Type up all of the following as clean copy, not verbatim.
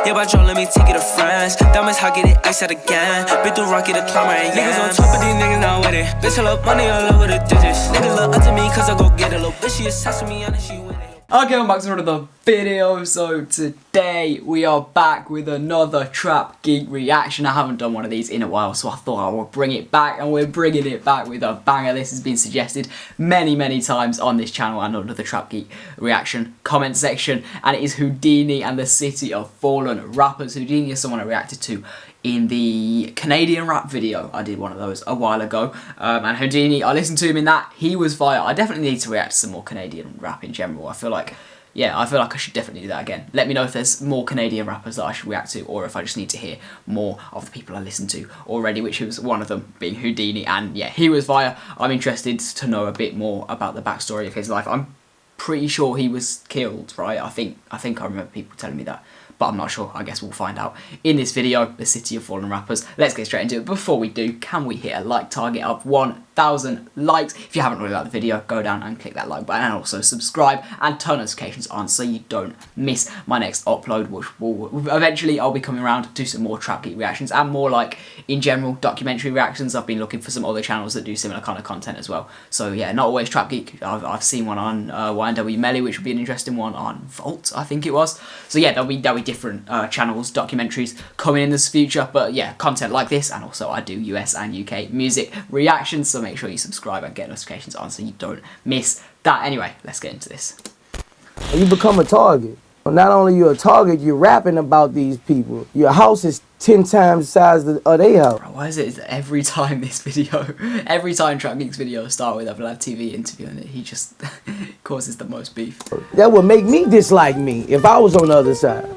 Yeah, by Joe, let me take it to France. Diamonds hot, get it ice out again. Been through rocket, a climber, and niggas on top of these niggas not with it. Bitch, I love money all over the digits. Niggas look up to me cause I go get it. Little bitch, she obsessed with me, and she with it. Okay, I'm back to another video. So today we are back with another Trap Geek reaction. I haven't done one of these in a while, so I thought I would bring it back, and we're bringing it back with a banger. This has been suggested many times on this channel and under the Trap Geek reaction comment section, and it is Houdini and the City of Fallen Rappers. Houdini is someone I reacted to in the Canadian rap video. I did one of those a while ago, and Houdini, I listened to him in that. He was fire. I definitely need to react to some more Canadian rap in general. I feel like I should definitely do that again. Let me know if there's more Canadian rappers that I should react to, or if I just need to hear more of the people I listened to already, which was one of them being Houdini. And yeah, he was fire. I'm interested to know a bit more about the backstory of his life. I'm pretty sure he was killed, right? I think I remember people telling me that, but I'm not sure. I guess we'll find out in this video, the City of Fallen Rappers. Let's get straight into it. Before we do, can we hit a like target of 1,000 likes? If you haven't already liked the video, go down and click that like button, and also subscribe and turn notifications on so you don't miss my next upload, which will eventually I'll be coming around to do some more Trap Geek reactions and more like in general documentary reactions. I've been looking for some other channels that do similar kind of content as well. So yeah, not always Trap Geek. I've seen one on YNW Melly, which would be an interesting one on Vault, I think it was. So yeah, there'll be different channels, documentaries coming in this future, but yeah, content like this, and also I do US and UK music reactions, so make sure you subscribe and get notifications on so you don't miss that. Anyway, let's get into this. You become a target. Not only you're a target, you're rapping about these people. Your house is 10 times the size of their house. Bro, why is it every time this video, every time Trap Geek's videos start with a Vlad TV interview in it, he just causes the most beef? That would make me dislike me if I was on the other side.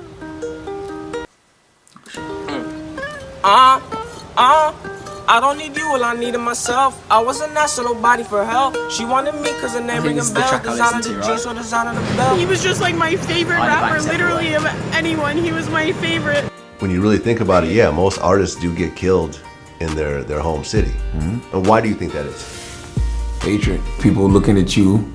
I don't need you, well I needed myself. I wasn't asking nobody for help. She wanted me cause her name ringing bell. Design of the juice or design of the bell. He was just like my favorite rapper, literally of anyone. He was my favorite. When you really think about it, yeah, most artists do get killed in their home city. And why do you think that is? Hatred. People looking at you,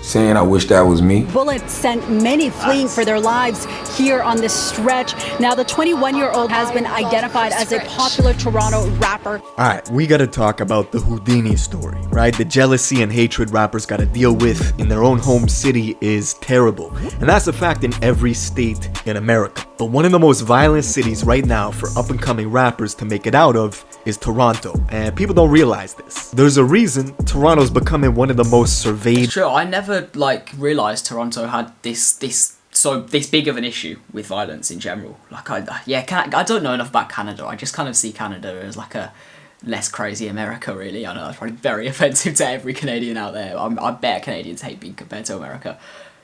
saying, I wish that was me. Bullets sent many fleeing for their lives here on this stretch. Now the 21-year-old has been identified as a popular Toronto rapper. Alright, we gotta talk about the Houdini story, right? The jealousy and hatred rappers gotta deal with in their own home city is terrible. And that's a fact in every state in America. But one of the most violent cities right now for up-and-coming rappers to make it out of is Toronto, and people don't realize this. There's a reason Toronto's becoming one of the most surveyed. It's true, I never realized Toronto had this big of an issue with violence in general. Like I don't know enough about Canada. I just kind of see Canada as like a less crazy America, really. I know that's probably very offensive to every Canadian out there. I bet Canadians hate being compared to America.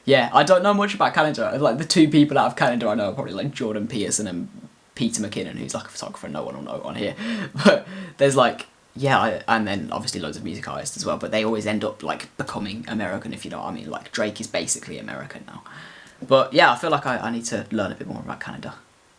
Yeah, I don't know much about Canada. Like the two people out of Canada I know are probably like Jordan Peterson and Peter McKinnon, who's like a photographer no one will know on here. But there's like, yeah, and then obviously loads of music artists as well, but they always end up like becoming American, if you know what I mean. Like Drake is basically American now. But yeah, I feel like I need to learn a bit more about Canada.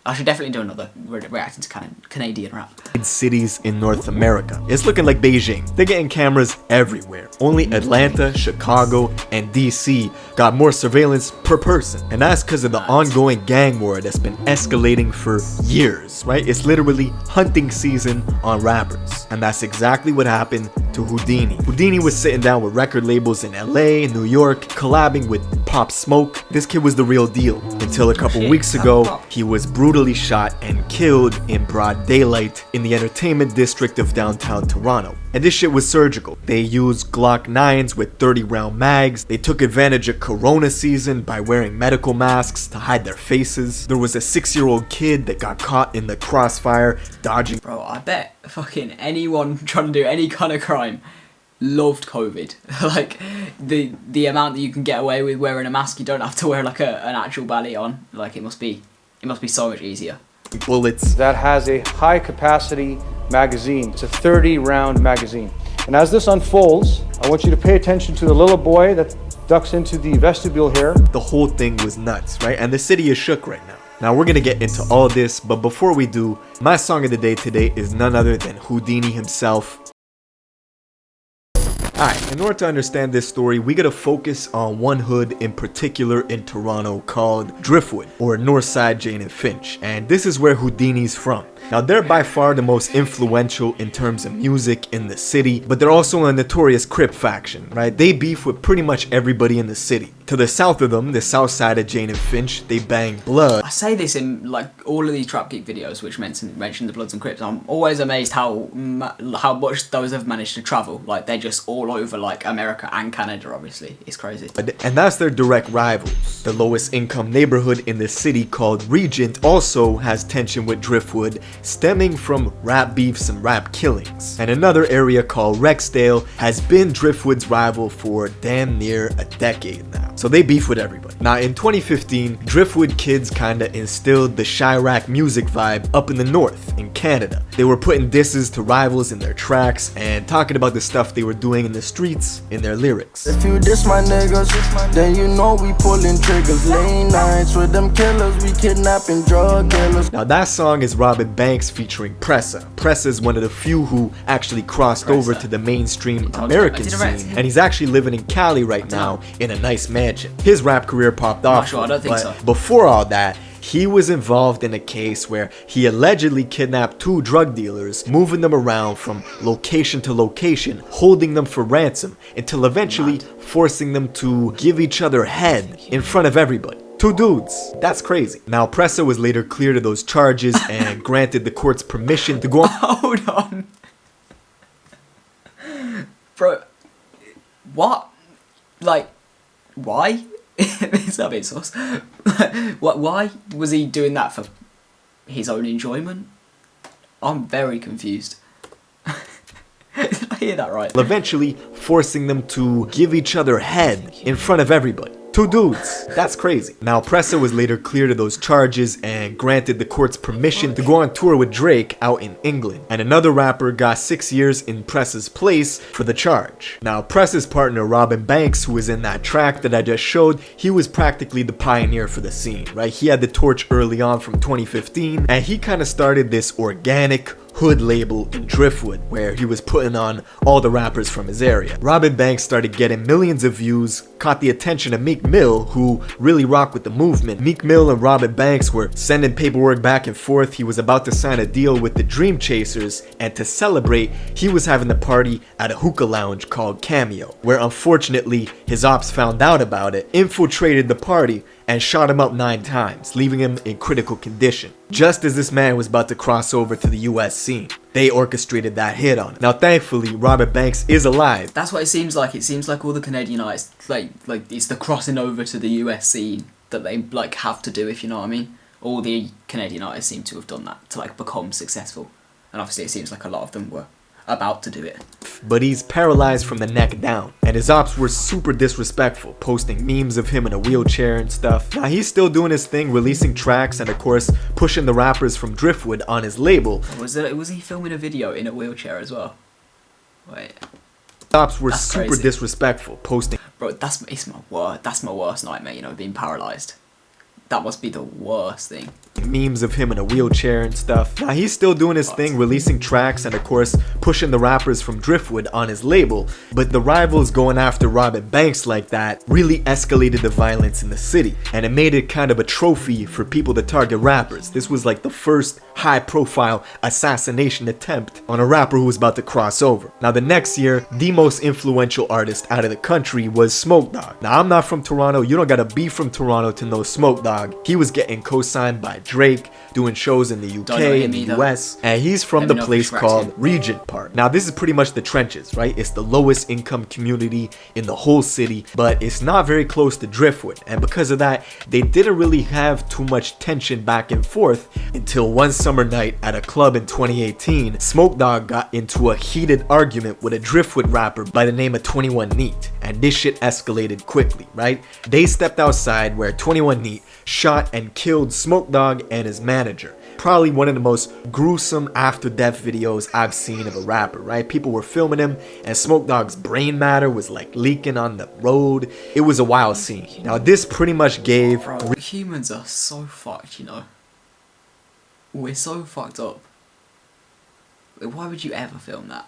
I should definitely do another reacting to Canadian rap. Cities in North America. It's looking like Beijing. They're getting cameras everywhere. Only Atlanta, Chicago, and DC got more surveillance per person. And that's because of the ongoing gang war that's been escalating for years, right? It's literally hunting season on rappers. And that's exactly what happened to Houdini. Houdini was sitting down with record labels in LA, New York, collabing with Pop Smoke. This kid was the real deal. Until a couple weeks ago, he was brutally shot and killed in broad daylight in the entertainment district of downtown Toronto. And this shit was surgical. They used Glock 9s with 30-round mags. They took advantage of Corona season by wearing medical masks to hide their faces. There was a 6-year-old kid that got caught in the crossfire dodging. Bro, I bet fucking anyone trying to do any kind of crime loved COVID. Like the amount that you can get away with wearing a mask, you don't have to wear like an actual ballet on. Like it must be so much easier. Bullets. That has a high capacity magazine. It's a 30-round magazine. And as this unfolds, I want you to pay attention to the little boy that ducks into the vestibule here. The whole thing was nuts, right? And the city is shook right now. Now we're gonna get into all this, but before we do, my song of the day today is none other than Houdini himself. Alright, in order to understand this story, we gotta focus on one hood in particular in Toronto called Driftwood, or Northside Jane and Finch, and this is where Houdini's from. Now, they're by far the most influential in terms of music in the city, but they're also a notorious Crip faction, right? They beef with pretty much everybody in the city. To the south of them, the south side of Jane and Finch, they bang blood. I say this in like all of these Trap Geek videos which mention the Bloods and Crips. I'm always amazed how much those have managed to travel. Like, they're just all over like America and Canada, obviously. It's crazy. And that's their direct rivals. The lowest income neighborhood in the city called Regent also has tension with Driftwood, stemming from rap beefs and rap killings. And another area called Rexdale has been Driftwood's rival for damn near a decade now. So they beef with everybody. Now in 2015, Driftwood kids kinda instilled the Chirac music vibe up in the north, in Canada. They were putting disses to rivals in their tracks and talking about the stuff they were doing in the streets in their lyrics. If you diss my niggas, then you know we pulling triggers. Late nights with them killers, we kidnapping drug dealers. Now that song is Robin Banks featuring Pressa. Pressa is one of the few who actually crossed over to the mainstream American scene, and he's actually living in Cali right now in a nice mansion. His rap career popped off, but before all that, he was involved in a case where he allegedly kidnapped 2 drug dealers, moving them around from location to location, holding them for ransom, until eventually forcing them to give each other head in front of everybody. 2 dudes. That's crazy. Now, Pressa was later cleared of those charges and granted the court's permission to go on. Hold on. Bro, what? Like, why? It's a bit sus. What? Why was he doing that for his own enjoyment? I'm very confused. Did I hear that right? Eventually forcing them to give each other head in front of everybody. 2 dudes. That's crazy. Now, Pressa was later cleared of those charges and granted the court's permission to go on tour with Drake out in England. And another rapper got 6 years in Pressa's place for the charge. Now, Pressa's partner, Robin Banks, who was in that track that I just showed, he was practically the pioneer for the scene, right? He had the torch early on from 2015, and he kind of started this organic hood label in Driftwood, where he was putting on all the rappers from his area. Robin Banks started getting millions of views, caught the attention of Meek Mill, who really rocked with the movement. Meek Mill and Robin Banks were sending paperwork back and forth. He was about to sign a deal with the Dream Chasers, and to celebrate, he was having a party at a hookah lounge called Cameo, where unfortunately his ops found out about it, infiltrated the party, and shot him up 9 times, leaving him in critical condition. Just as this man was about to cross over to the US scene, they orchestrated that hit on him. Now, thankfully, Robin Banks is alive. That's what it seems like. It seems like all the Canadian artists, like it's the crossing over to the US scene that they like have to do, if you know what I mean. All the Canadian artists seem to have done that to like become successful, and obviously it seems like a lot of them were about to do it. But he's paralyzed from the neck down, and his ops were super disrespectful, posting memes of him in a wheelchair and stuff. Now, he's still doing his thing, releasing tracks and of course pushing the rappers from Driftwood on his label. Was he filming a video in a wheelchair as well? Wait. Ops were That's super crazy. disrespectful, posting. Bro, that's my worst nightmare, you know, being paralyzed. That must be the worst thing. Memes of him in a wheelchair and stuff. Now, he's still doing his thing, releasing tracks and of course pushing the rappers from Driftwood on his label, but the rivals going after Robin Banks like that really escalated the violence in the city, and it made it kind of a trophy for people to target rappers. This was like the first high-profile assassination attempt on a rapper who was about to cross over. Now, the next year, the most influential artist out of the country was Smoke Dawg. Now, I'm not from Toronto. You don't gotta be from Toronto to know Smoke Dawg. He was getting co-signed by Drake, doing shows in the UK and the US, and he's from the place called Regent Park. Now, this is pretty much the trenches, right? It's the lowest income community in the whole city, but it's not very close to Driftwood, and because of that, they didn't really have too much tension back and forth until one summer night at a club in 2018, Smoke Dawg got into a heated argument with a Driftwood rapper by the name of 21 Neat, and this shit escalated quickly, right? They stepped outside where 21 Neat shot and killed Smoke Dawg and his manager. Probably one of the most gruesome after-death videos I've seen of a rapper, right? People were filming him, and Smoke Dawg's brain matter was like leaking on the road. It was a wild scene. Now, this pretty much gave... Bro, humans are so fucked, you know. We're so fucked up. Why would you ever film that?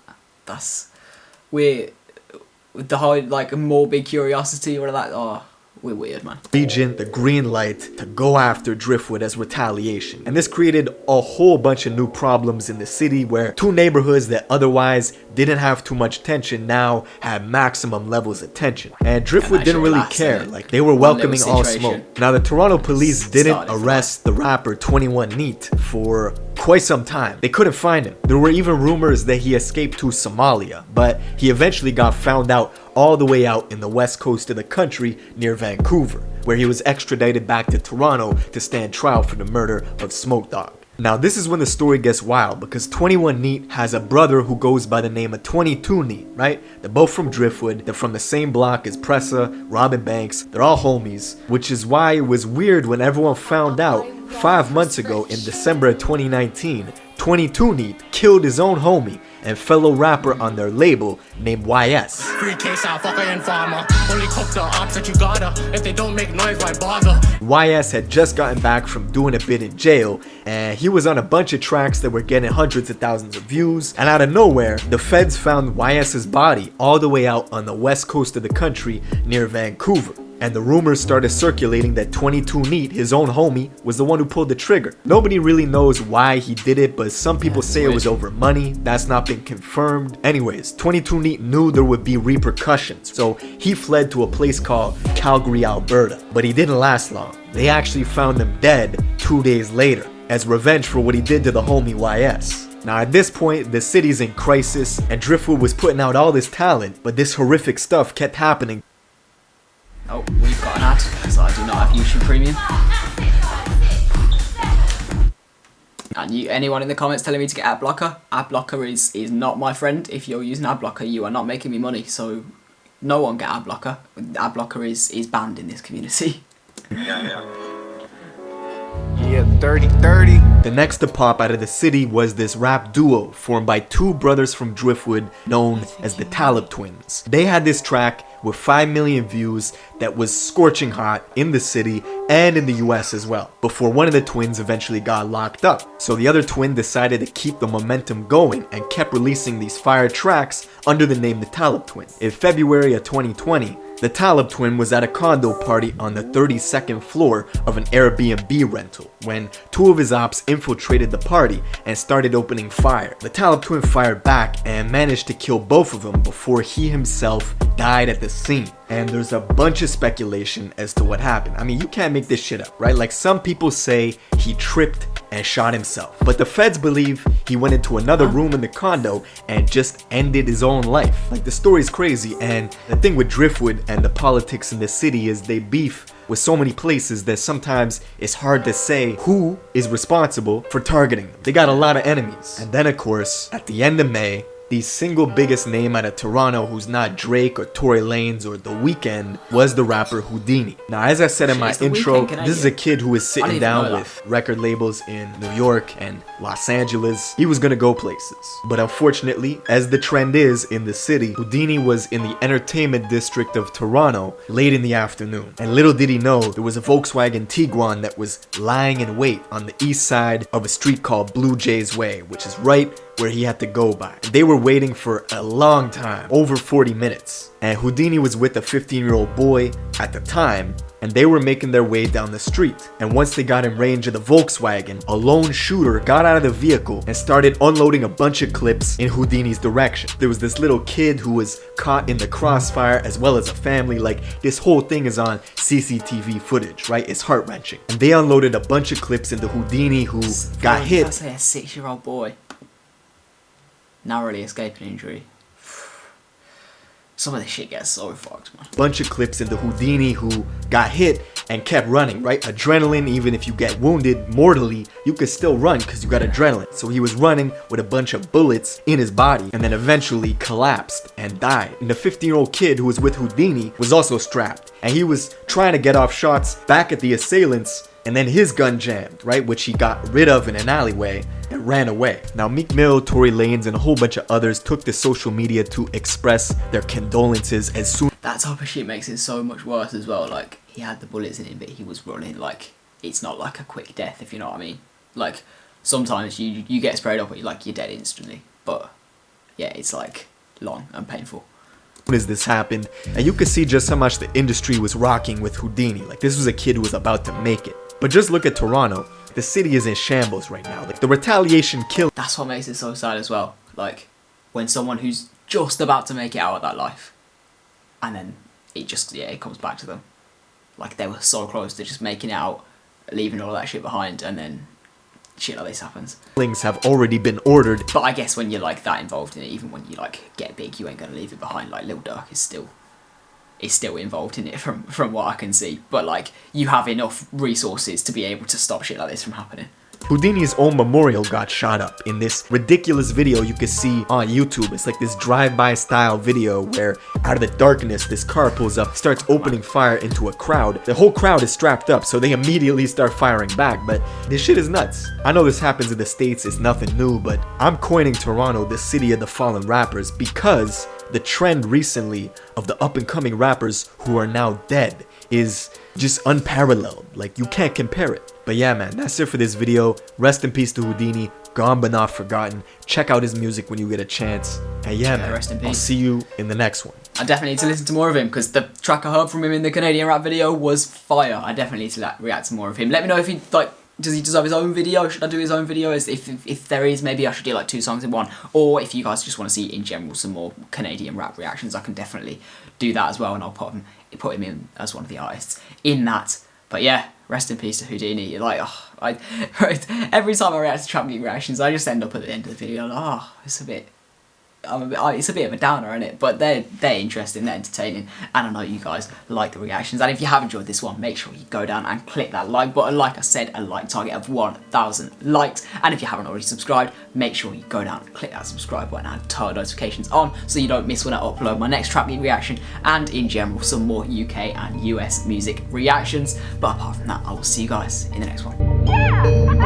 with the whole like morbid curiosity or that. Oh, we're weird, man. Region the green light to go after Driftwood as retaliation. And this created a whole bunch of new problems in the city where two neighborhoods that otherwise didn't have too much tension now had maximum levels of tension. And Driftwood didn't really care, like they were welcoming all smoke. Now the Toronto police didn't arrest the rapper 21 Neat for quite some time. They couldn't find him. There were even rumors that he escaped to Somalia, but he eventually got found out all the way out in the west coast of the country near Vancouver, where he was extradited back to Toronto to stand trial for the murder of Smoke Dogg. Now this is when the story gets wild, because 21 Neat has a brother who goes by the name of 22 Neat, right? They're both from Driftwood, they're from the same block as Pressa, Robin Banks, they're all homies, which is why it was weird when everyone found out 5 months ago in December of 2019, 22 Neat killed his own homie and fellow rapper on their label named YS. Free case out, fucker and farmer. Only cook the ops that you gotta. If they don't make noise, why bother? YS had just gotten back from doing a bit in jail, and he was on a bunch of tracks that were getting hundreds of thousands of views, and out of nowhere, the feds found YS's body all the way out on the west coast of the country near Vancouver. And the rumors started circulating that 22 Neat, his own homie, was the one who pulled the trigger. Nobody really knows why he did it, but some people say it was over money. That's not been confirmed. Anyways, 22 Neat knew there would be repercussions, so he fled to a place called Calgary, Alberta. But he didn't last long. They actually found him dead 2 days later, as revenge for what he did to the homie YS. Now at this point, the city's in crisis, and Driftwood was putting out all this talent, but this horrific stuff kept happening. Oh, we've got an ad, so I do not have YouTube Premium. And anyone in the comments telling me to get ad blocker? Ad blocker is not my friend. If you're using ad blocker, you are not making me money. So no one get ad blocker. Ad blocker is banned in this community. Yeah, 30-30. The next to pop out of the city was this rap duo formed by two brothers from Driftwood known as the Talib Twins. They had this track with 5 million views that was scorching hot in the city and in the US as well, before one of the twins eventually got locked up. So the other twin decided to keep the momentum going and kept releasing these fire tracks under the name the Talib Twin. In February of 2020, the Talib twin was at a condo party on the 32nd floor of an Airbnb rental when two of his ops infiltrated the party and started opening fire. The Talib twin fired back and managed to kill both of them before he himself died at the scene. And there's a bunch of speculation as to what happened. I mean, you can't make this shit up, right? Like some people say he tripped and shot himself, but the feds believe he went into another room in the condo and just ended his own life. Like the story's crazy, and the thing with Driftwood and the politics in the city is they beef with so many places that sometimes it's hard to say who is responsible for targeting them. They got a lot of enemies. And then of course, at the end of May, the single biggest name out of Toronto who's not Drake or Tory Lanez or The Weeknd was the rapper Houdini. Now, as I said in my intro, this is a kid who is sitting down with record labels in New York and Los Angeles. He was gonna go places. But unfortunately, as the trend is in the city, Houdini was in the entertainment district of Toronto late in the afternoon. And little did he know, there was a Volkswagen Tiguan that was lying in wait on the east side of a street called Blue Jays Way, which is right where he had to go by. They were waiting for a long time, over 40 minutes. And Houdini was with a 15-year-old boy at the time, and they were making their way down the street. And once they got in range of the Volkswagen, a lone shooter got out of the vehicle and started unloading a bunch of clips in Houdini's direction. There was this little kid who was caught in the crossfire, as well as a family. Like, this whole thing is on CCTV footage, right? It's heart-wrenching. And they unloaded a bunch of clips into Houdini, who got hit. I say a 6-year-old boy narrowly escaped an injury. Some of this shit gets so fucked, man. Bunch of clips into Houdini, who got hit and kept running, right? Adrenaline, even if you get wounded mortally, you could still run because you got adrenaline. So he was running with a bunch of bullets in his body and then eventually collapsed and died. And the 15-year-old kid who was with Houdini was also strapped, and he was trying to get off shots back at the assailants, and then his gun jammed, right? Which he got rid of in an alleyway and ran away. Now, Meek Mill, Tory Lanez, and a whole bunch of others took to social media to express their condolences as soon. That type of shit makes it so much worse as well. Like, he had the bullets in him, but he was running. Like, it's not like a quick death, if you know what I mean. Like, sometimes you get sprayed up, but you're dead instantly. But yeah, it's like long and painful. as this happened, and you could see just how much the industry was rocking with Houdini. Like, this was a kid who was about to make it. But just look at Toronto. The city is in shambles right now. Like, the retaliation killed. That's what makes it so sad as well. Like, when someone who's just about to make it out of that life, and then it just, yeah, it comes back to them. Like, they were so close to just making it out, leaving all that shit behind, and then shit like this happens. Things have already been ordered. But I guess when you're like that involved in it, even when you like get big, you ain't gonna leave it behind. Like Lil Durk is still involved in it from what I can see. But like, you have enough resources to be able to stop shit like this from happening. Houdini's own memorial got shot up in this ridiculous video you can see on YouTube. It's like this drive-by style video where out of the darkness this car pulls up, starts opening fire into a crowd. The whole crowd is strapped up, so they immediately start firing back. But this shit is nuts. I know this happens in the States, it's nothing new, but I'm coining Toronto the city of the fallen rappers because the trend recently of the up-and-coming rappers who are now dead is just unparalleled. Like, you can't compare it. But yeah, man, that's it for this video. Rest in peace to Houdini, gone but not forgotten. Check out his music when you get a chance. And yeah, man, rest in peace. I'll see you in the next one. I definitely need to listen to more of him because the track I heard from him in the Canadian rap video was fire. I definitely need to react to more of him. Let me know if he like. Does he deserve his own video? Should I do his own video? If there is, maybe I should do like 2 songs in one. Or if you guys just want to see in general some more Canadian rap reactions, I can definitely do that as well, and I'll put him in as one of the artists in that. But yeah, rest in peace to Houdini. Like, every time I react to Trap Geek reactions, I just end up at the end of the video like, it's a bit of a downer, isn't it? But they're interesting, they're entertaining, and I know you guys like the reactions. And if you have enjoyed this one, make sure you go down and click that like button. Like I said, a like target of 1,000 likes. And if you haven't already subscribed, make sure you go down and click that subscribe button and turn notifications on so you don't miss when I upload my next Trap Geek reaction, and in general some more UK and US music reactions. But apart from that, I will see you guys in the next one. Yeah!